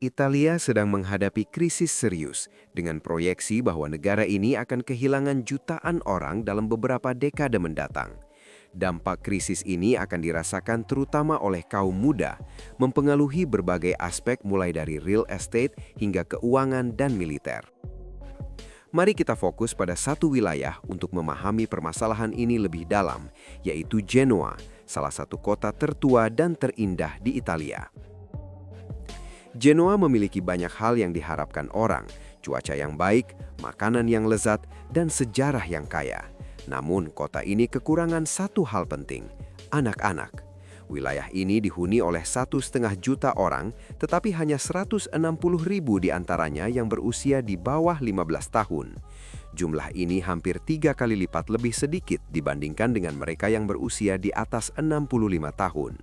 Italia sedang menghadapi krisis serius dengan proyeksi bahwa negara ini akan kehilangan jutaan orang dalam beberapa dekade mendatang. Dampak krisis ini akan dirasakan terutama oleh kaum muda, mempengaruhi berbagai aspek mulai dari real estate hingga keuangan dan militer. Mari kita fokus pada satu wilayah untuk memahami permasalahan ini lebih dalam, yaitu Genoa, salah satu kota tertua dan terindah di Italia. Genoa memiliki banyak hal yang diharapkan orang, cuaca yang baik, makanan yang lezat, dan sejarah yang kaya. Namun, kota ini kekurangan satu hal penting, anak-anak. Wilayah ini dihuni oleh 1,5 juta orang, tetapi hanya 160.000 diantaranya yang berusia di bawah 15 tahun. Jumlah ini hampir 3 kali lipat lebih sedikit dibandingkan dengan mereka yang berusia di atas 65 tahun.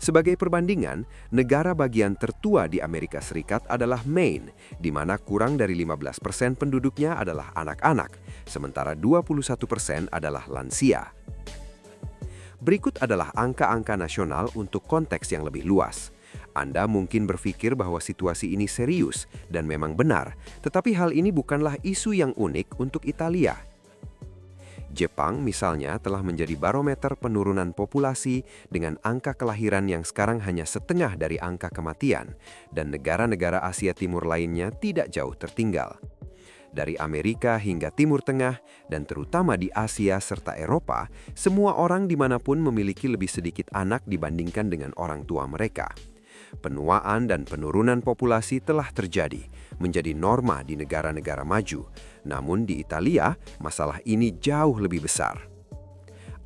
Sebagai perbandingan, negara bagian tertua di Amerika Serikat adalah Maine, di mana kurang dari 15% penduduknya adalah anak-anak, sementara 21% adalah lansia. Berikut adalah angka-angka nasional untuk konteks yang lebih luas. Anda mungkin berpikir bahwa situasi ini serius dan memang benar, tetapi hal ini bukanlah isu yang unik untuk Italia. Jepang misalnya telah menjadi barometer penurunan populasi dengan angka kelahiran yang sekarang hanya setengah dari angka kematian, dan negara-negara Asia Timur lainnya tidak jauh tertinggal. Dari Amerika hingga Timur Tengah, dan terutama di Asia serta Eropa, semua orang dimanapun memiliki lebih sedikit anak dibandingkan dengan orang tua mereka. Penuaan dan penurunan populasi telah terjadi, menjadi norma di negara-negara maju. Namun di Italia, masalah ini jauh lebih besar.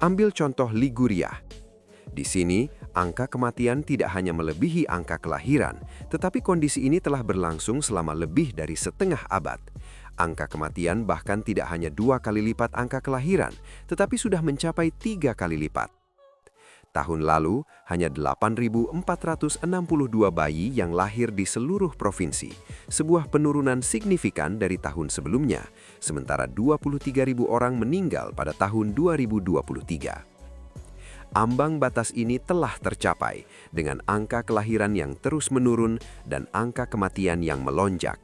Ambil contoh Liguria. Di sini, angka kematian tidak hanya melebihi angka kelahiran, tetapi kondisi ini telah berlangsung selama lebih dari setengah abad. Angka kematian bahkan tidak hanya 2 kali lipat angka kelahiran, tetapi sudah mencapai 3 kali lipat. Tahun lalu, hanya 8.462 bayi yang lahir di seluruh provinsi, sebuah penurunan signifikan dari tahun sebelumnya, sementara 23.000 orang meninggal pada tahun 2023. Ambang batas ini telah tercapai dengan angka kelahiran yang terus menurun dan angka kematian yang melonjak.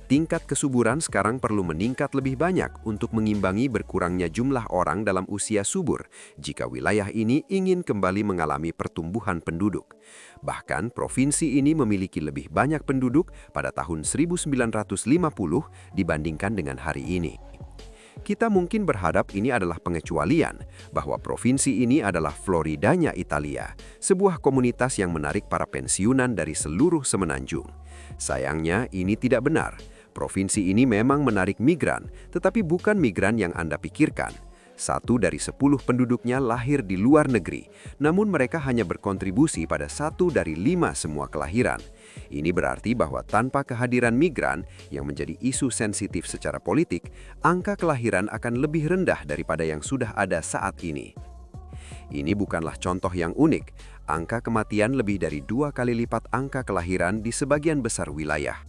Tingkat kesuburan sekarang perlu meningkat lebih banyak untuk mengimbangi berkurangnya jumlah orang dalam usia subur jika wilayah ini ingin kembali mengalami pertumbuhan penduduk. Bahkan provinsi ini memiliki lebih banyak penduduk pada tahun 1950 dibandingkan dengan hari ini. Kita mungkin berharap ini adalah pengecualian, bahwa provinsi ini adalah Floridanya Italia, sebuah komunitas yang menarik para pensiunan dari seluruh semenanjung. Sayangnya ini tidak benar. Provinsi ini memang menarik migran, tetapi bukan migran yang Anda pikirkan. 1 dari 10 penduduknya lahir di luar negeri, namun mereka hanya berkontribusi pada 1 dari 5 semua kelahiran. Ini berarti bahwa tanpa kehadiran migran yang menjadi isu sensitif secara politik, angka kelahiran akan lebih rendah daripada yang sudah ada saat ini. Ini bukanlah contoh yang unik. Angka kematian lebih dari 2 kali lipat angka kelahiran di sebagian besar wilayah.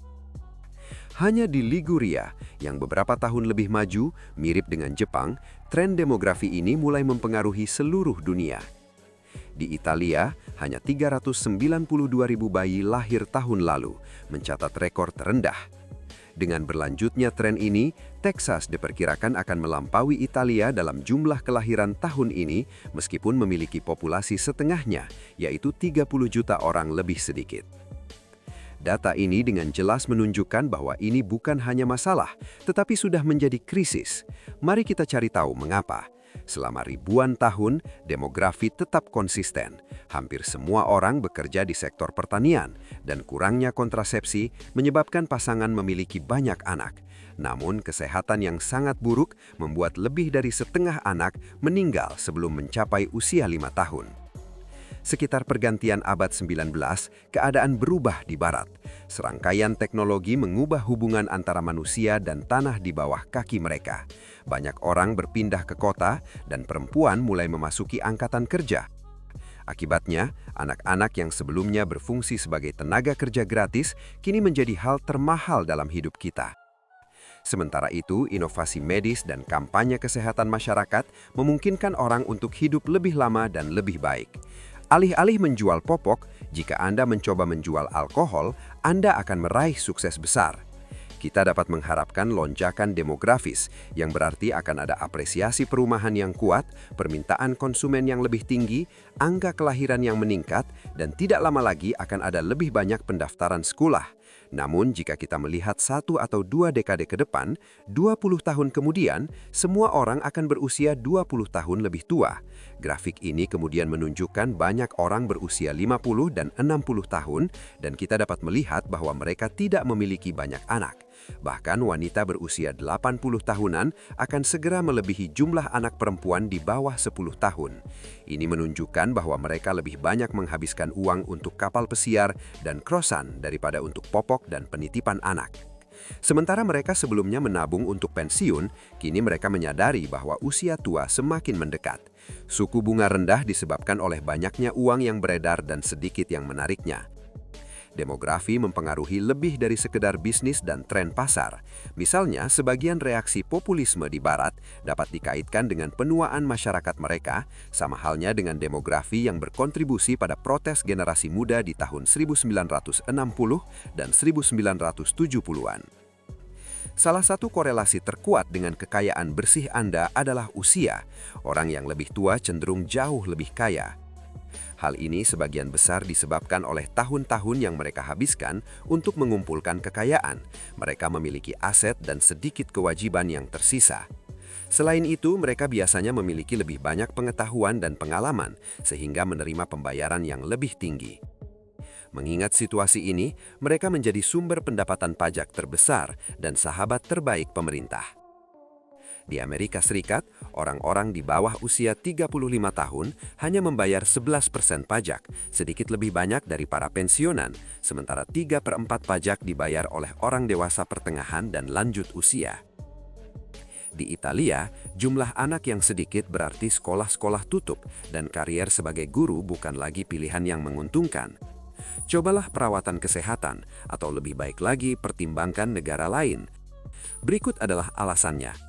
Hanya di Liguria, yang beberapa tahun lebih maju, mirip dengan Jepang, tren demografi ini mulai mempengaruhi seluruh dunia. Di Italia, hanya 392.000 bayi lahir tahun lalu, mencatat rekor terendah. Dengan berlanjutnya tren ini, Texas diperkirakan akan melampaui Italia dalam jumlah kelahiran tahun ini, meskipun memiliki populasi setengahnya, yaitu 30 juta orang lebih sedikit. Data ini dengan jelas menunjukkan bahwa ini bukan hanya masalah, tetapi sudah menjadi krisis. Mari kita cari tahu mengapa. Selama ribuan tahun, demografi tetap konsisten. Hampir semua orang bekerja di sektor pertanian, dan kurangnya kontrasepsi menyebabkan pasangan memiliki banyak anak. Namun, kesehatan yang sangat buruk membuat lebih dari setengah anak meninggal sebelum mencapai usia 5 tahun. Sekitar pergantian abad 19, keadaan berubah di barat. Serangkaian teknologi mengubah hubungan antara manusia dan tanah di bawah kaki mereka. Banyak orang berpindah ke kota dan perempuan mulai memasuki angkatan kerja. Akibatnya, anak-anak yang sebelumnya berfungsi sebagai tenaga kerja gratis kini menjadi hal termahal dalam hidup kita. Sementara itu, inovasi medis dan kampanye kesehatan masyarakat memungkinkan orang untuk hidup lebih lama dan lebih baik. Alih-alih menjual popok, jika Anda mencoba menjual alkohol, Anda akan meraih sukses besar. Kita dapat mengharapkan lonjakan demografis, yang berarti akan ada apresiasi perumahan yang kuat, permintaan konsumen yang lebih tinggi, angka kelahiran yang meningkat, dan tidak lama lagi akan ada lebih banyak pendaftaran sekolah. Namun, jika kita melihat 1 atau 2 dekade ke depan, 20 tahun kemudian, semua orang akan berusia 20 tahun lebih tua. Grafik ini kemudian menunjukkan banyak orang berusia 50 dan 60 tahun, dan kita dapat melihat bahwa mereka tidak memiliki banyak anak. Bahkan wanita berusia 80 tahunan akan segera melebihi jumlah anak perempuan di bawah 10 tahun. Ini menunjukkan bahwa mereka lebih banyak menghabiskan uang untuk kapal pesiar dan krosan daripada untuk popok dan penitipan anak. Sementara mereka sebelumnya menabung untuk pensiun, kini mereka menyadari bahwa usia tua semakin mendekat. Suku bunga rendah disebabkan oleh banyaknya uang yang beredar dan sedikit yang menariknya. Demografi mempengaruhi lebih dari sekedar bisnis dan tren pasar. Misalnya, sebagian reaksi populisme di Barat dapat dikaitkan dengan penuaan masyarakat mereka, sama halnya dengan demografi yang berkontribusi pada protes generasi muda di tahun 1960 dan 1970-an. Salah satu korelasi terkuat dengan kekayaan bersih Anda adalah usia. Orang yang lebih tua cenderung jauh lebih kaya. Hal ini sebagian besar disebabkan oleh tahun-tahun yang mereka habiskan untuk mengumpulkan kekayaan. Mereka memiliki aset dan sedikit kewajiban yang tersisa. Selain itu, mereka biasanya memiliki lebih banyak pengetahuan dan pengalaman, sehingga menerima pembayaran yang lebih tinggi. Mengingat situasi ini, mereka menjadi sumber pendapatan pajak terbesar dan sahabat terbaik pemerintah. Di Amerika Serikat, orang-orang di bawah usia 35 tahun hanya membayar 11% pajak, sedikit lebih banyak dari para pensiunan, sementara 3/4 pajak dibayar oleh orang dewasa pertengahan dan lanjut usia. Di Italia, jumlah anak yang sedikit berarti sekolah-sekolah tutup dan karier sebagai guru bukan lagi pilihan yang menguntungkan. Cobalah perawatan kesehatan, atau lebih baik lagi pertimbangkan negara lain. Berikut adalah alasannya.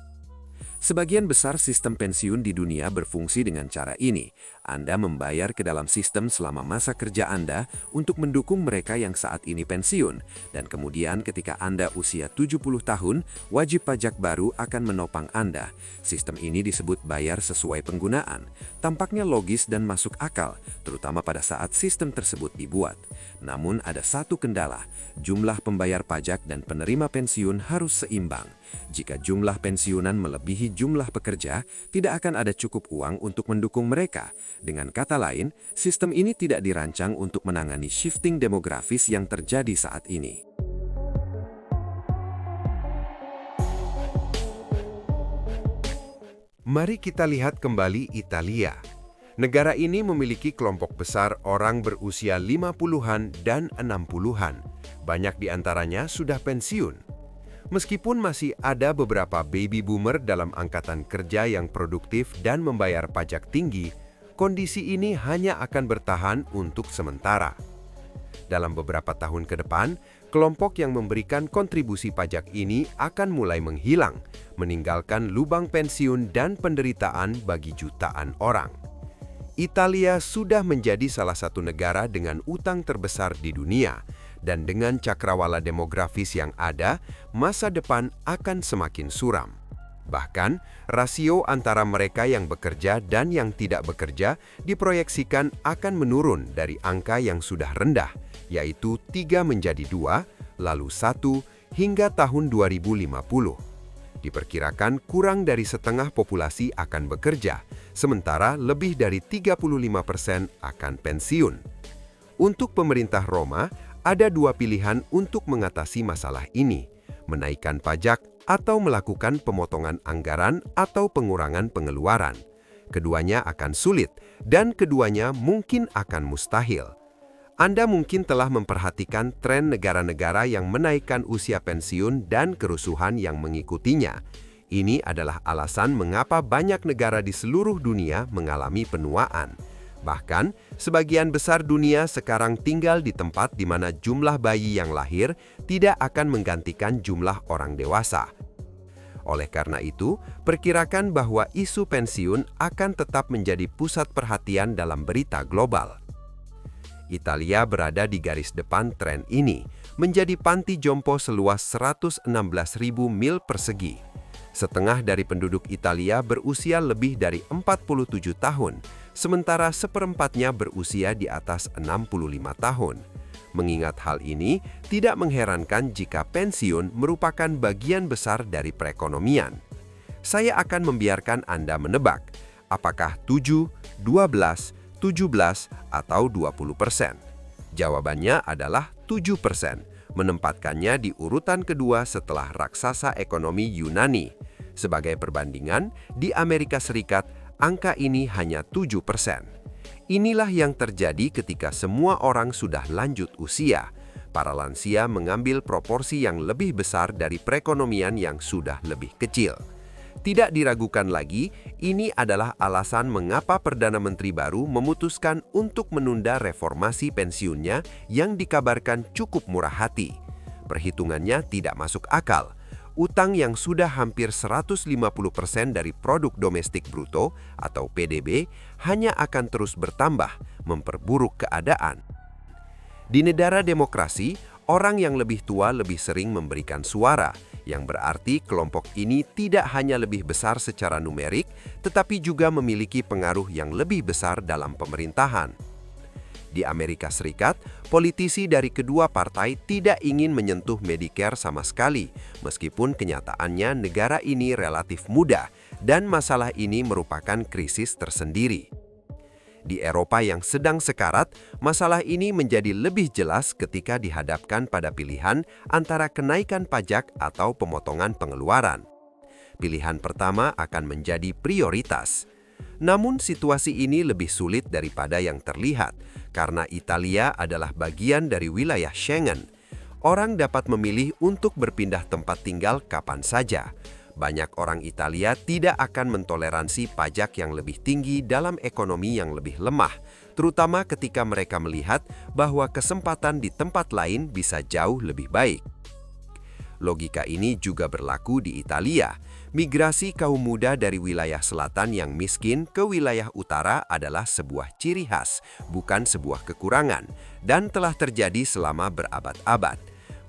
Sebagian besar sistem pensiun di dunia berfungsi dengan cara ini. Anda membayar ke dalam sistem selama masa kerja Anda untuk mendukung mereka yang saat ini pensiun. Dan kemudian ketika Anda usia 70 tahun, wajib pajak baru akan menopang Anda. Sistem ini disebut bayar sesuai penggunaan. Tampaknya logis dan masuk akal, terutama pada saat sistem tersebut dibuat. Namun ada satu kendala, jumlah pembayar pajak dan penerima pensiun harus seimbang. Jika jumlah pensiunan melebihi jumlah pekerja, tidak akan ada cukup uang untuk mendukung mereka. Dengan kata lain, sistem ini tidak dirancang untuk menangani shifting demografis yang terjadi saat ini. Mari kita lihat kembali Italia. Negara ini memiliki kelompok besar orang berusia 50-an dan 60-an. Banyak di antaranya sudah pensiun. Meskipun masih ada beberapa baby boomer dalam angkatan kerja yang produktif dan membayar pajak tinggi, kondisi ini hanya akan bertahan untuk sementara. Dalam beberapa tahun ke depan, kelompok yang memberikan kontribusi pajak ini akan mulai menghilang, meninggalkan lubang pensiun dan penderitaan bagi jutaan orang. Italia sudah menjadi salah satu negara dengan utang terbesar di dunia, dan dengan cakrawala demografis yang ada, masa depan akan semakin suram. Bahkan, rasio antara mereka yang bekerja dan yang tidak bekerja diproyeksikan akan menurun dari angka yang sudah rendah, yaitu 3 menjadi 2, lalu 1 hingga tahun 2050. Diperkirakan kurang dari setengah populasi akan bekerja, sementara lebih dari 35% akan pensiun. Untuk pemerintah Roma, ada 2 pilihan untuk mengatasi masalah ini, menaikkan pajak atau melakukan pemotongan anggaran atau pengurangan pengeluaran. Keduanya akan sulit dan keduanya mungkin akan mustahil. Anda mungkin telah memperhatikan tren negara-negara yang menaikkan usia pensiun dan kerusuhan yang mengikutinya. Ini adalah alasan mengapa banyak negara di seluruh dunia mengalami penuaan. Bahkan, sebagian besar dunia sekarang tinggal di tempat di mana jumlah bayi yang lahir tidak akan menggantikan jumlah orang dewasa. Oleh karena itu, perkirakan bahwa isu pensiun akan tetap menjadi pusat perhatian dalam berita global. Italia berada di garis depan tren ini, menjadi panti jompo seluas 116.000 mil persegi. Setengah dari penduduk Italia berusia lebih dari 47 tahun, sementara seperempatnya berusia di atas 65 tahun. Mengingat hal ini, tidak mengherankan jika pensiun merupakan bagian besar dari perekonomian. Saya akan membiarkan Anda menebak, apakah 7, 12, 17, atau 20%. Jawabannya adalah 7%, menempatkannya di urutan kedua setelah raksasa ekonomi Yunani. Sebagai perbandingan, di Amerika Serikat, angka ini hanya 7%. Inilah yang terjadi ketika semua orang sudah lanjut usia. Para lansia mengambil proporsi yang lebih besar dari perekonomian yang sudah lebih kecil. Tidak diragukan lagi, ini adalah alasan mengapa Perdana Menteri baru memutuskan untuk menunda reformasi pensiunnya yang dikabarkan cukup murah hati. Perhitungannya tidak masuk akal. Utang yang sudah hampir 150% dari produk domestik bruto atau PDB hanya akan terus bertambah, memperburuk keadaan. Di negara demokrasi, orang yang lebih tua lebih sering memberikan suara, yang berarti kelompok ini tidak hanya lebih besar secara numerik, tetapi juga memiliki pengaruh yang lebih besar dalam pemerintahan. Di Amerika Serikat, politisi dari kedua partai tidak ingin menyentuh Medicare sama sekali, meskipun kenyataannya negara ini relatif muda dan masalah ini merupakan krisis tersendiri. Di Eropa yang sedang sekarat, masalah ini menjadi lebih jelas ketika dihadapkan pada pilihan antara kenaikan pajak atau pemotongan pengeluaran. Pilihan pertama akan menjadi prioritas. Namun situasi ini lebih sulit daripada yang terlihat, karena Italia adalah bagian dari wilayah Schengen. Orang dapat memilih untuk berpindah tempat tinggal kapan saja. Banyak orang Italia tidak akan mentoleransi pajak yang lebih tinggi dalam ekonomi yang lebih lemah, terutama ketika mereka melihat bahwa kesempatan di tempat lain bisa jauh lebih baik. Logika ini juga berlaku di Italia. Migrasi kaum muda dari wilayah selatan yang miskin ke wilayah utara adalah sebuah ciri khas, bukan sebuah kekurangan, dan telah terjadi selama berabad-abad.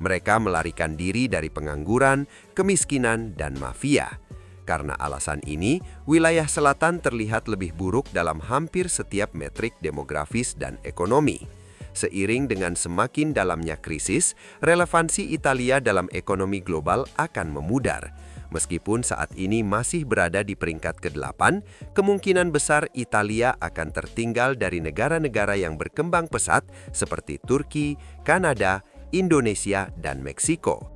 Mereka melarikan diri dari pengangguran, kemiskinan, dan mafia. Karena alasan ini, wilayah selatan terlihat lebih buruk dalam hampir setiap metrik demografis dan ekonomi. Seiring dengan semakin dalamnya krisis, relevansi Italia dalam ekonomi global akan memudar. Meskipun saat ini masih berada di peringkat ke-8, kemungkinan besar Italia akan tertinggal dari negara-negara yang berkembang pesat seperti Turki, Kanada, Indonesia, dan Meksiko.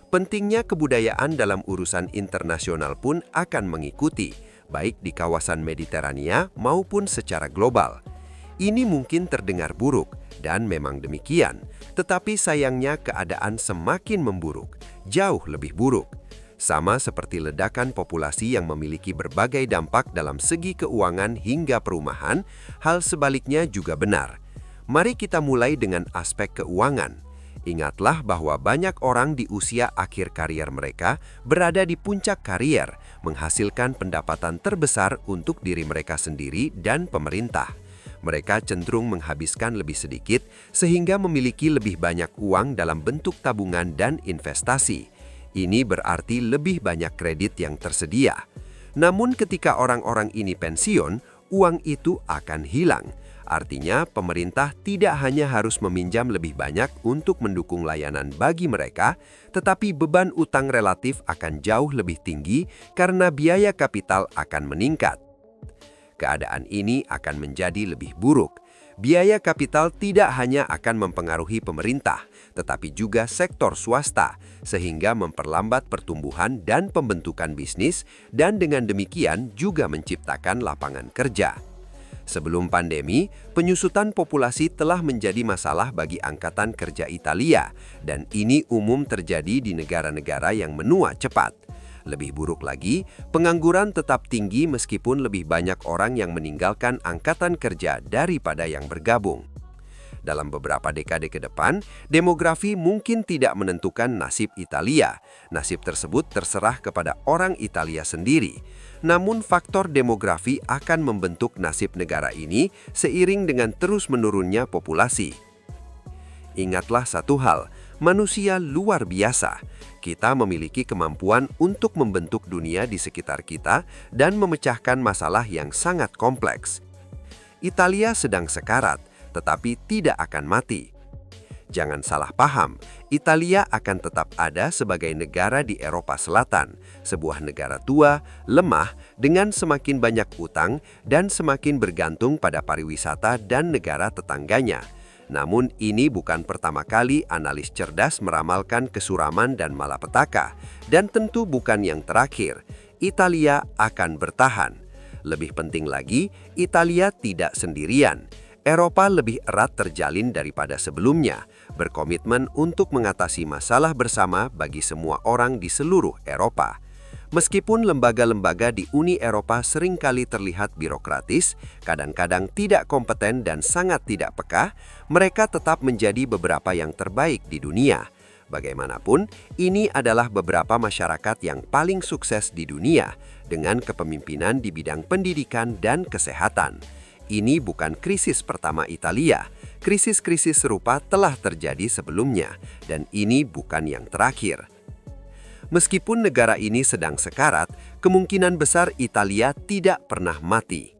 Pentingnya kebudayaan dalam urusan internasional pun akan mengikuti, baik di kawasan Mediterania maupun secara global. Ini mungkin terdengar buruk, dan memang demikian, tetapi sayangnya keadaan semakin memburuk, jauh lebih buruk. Sama seperti ledakan populasi yang memiliki berbagai dampak dalam segi keuangan hingga perumahan, hal sebaliknya juga benar. Mari kita mulai dengan aspek keuangan. Ingatlah bahwa banyak orang di usia akhir karier mereka berada di puncak karier, menghasilkan pendapatan terbesar untuk diri mereka sendiri dan pemerintah. Mereka cenderung menghabiskan lebih sedikit sehingga memiliki lebih banyak uang dalam bentuk tabungan dan investasi. Ini berarti lebih banyak kredit yang tersedia. Namun ketika orang-orang ini pensiun, uang itu akan hilang. Artinya, pemerintah tidak hanya harus meminjam lebih banyak untuk mendukung layanan bagi mereka, tetapi beban utang relatif akan jauh lebih tinggi karena biaya kapital akan meningkat. Keadaan ini akan menjadi lebih buruk. Biaya kapital tidak hanya akan mempengaruhi pemerintah, tetapi juga sektor swasta, sehingga memperlambat pertumbuhan dan pembentukan bisnis, dan dengan demikian juga menciptakan lapangan kerja. Sebelum pandemi, penyusutan populasi telah menjadi masalah bagi angkatan kerja Italia, dan ini umum terjadi di negara-negara yang menua cepat. Lebih buruk lagi, pengangguran tetap tinggi meskipun lebih banyak orang yang meninggalkan angkatan kerja daripada yang bergabung. Dalam beberapa dekade ke depan, demografi mungkin tidak menentukan nasib Italia. Nasib tersebut terserah kepada orang Italia sendiri. Namun faktor demografi akan membentuk nasib negara ini seiring dengan terus menurunnya populasi. Ingatlah satu hal, manusia luar biasa. Kita memiliki kemampuan untuk membentuk dunia di sekitar kita dan memecahkan masalah yang sangat kompleks. Italia sedang sekarat, tetapi tidak akan mati. Jangan salah paham, Italia akan tetap ada sebagai negara di Eropa Selatan, sebuah negara tua, lemah, dengan semakin banyak utang dan semakin bergantung pada pariwisata dan negara tetangganya. Namun ini bukan pertama kali analis cerdas meramalkan kesuraman dan malapetaka, dan tentu bukan yang terakhir. Italia akan bertahan. Lebih penting lagi, Italia tidak sendirian. Eropa lebih erat terjalin daripada sebelumnya, berkomitmen untuk mengatasi masalah bersama bagi semua orang di seluruh Eropa. Meskipun lembaga-lembaga di Uni Eropa seringkali terlihat birokratis, kadang-kadang tidak kompeten dan sangat tidak peka, mereka tetap menjadi beberapa yang terbaik di dunia. Bagaimanapun, ini adalah beberapa masyarakat yang paling sukses di dunia dengan kepemimpinan di bidang pendidikan dan kesehatan. Ini bukan krisis pertama Italia. Krisis-krisis serupa telah terjadi sebelumnya, dan ini bukan yang terakhir. Meskipun negara ini sedang sekarat, kemungkinan besar Italia tidak pernah mati.